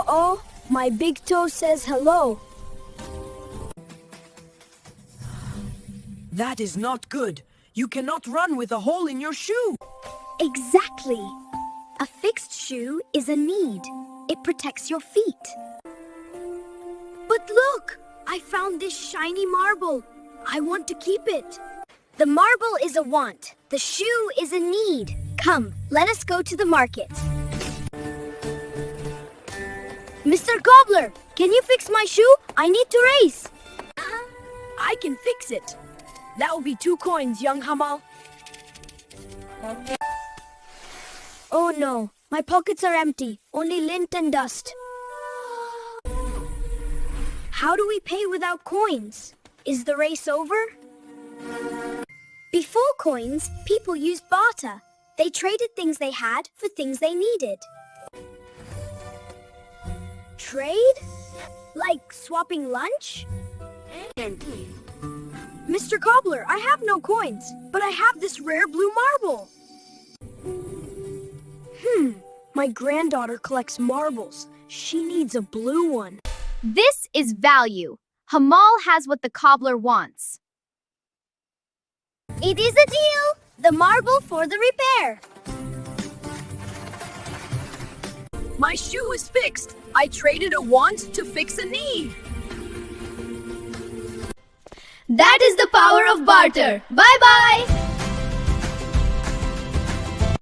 Uh-oh, my big toe says hello. That is not good. You cannot run with a hole in your shoe. Exactly. A fixed shoe is a need. It protects your feet. But look, I found this shiny marble. I want to keep it. The marble is a want. The shoe is a need. Come, let us go to the market. Mr. Cobbler, can you fix my shoe? I need to race. I can fix it. That will be 2 coins, young Hamal. Oh no, my pockets are empty. Only lint and dust. How do we pay without coins? Is the race over? Before coins, people used barter. They traded things they had for things they needed. Trade? Like swapping lunch? Mr. Cobbler, I have no coins, but I have this rare blue marble. My granddaughter collects marbles. She needs a blue one. This is value. Hamal has what the cobbler wants. It is a deal! The marble for the repair. My shoe is fixed. I traded a want to fix a need. That is the power of barter. Bye-bye!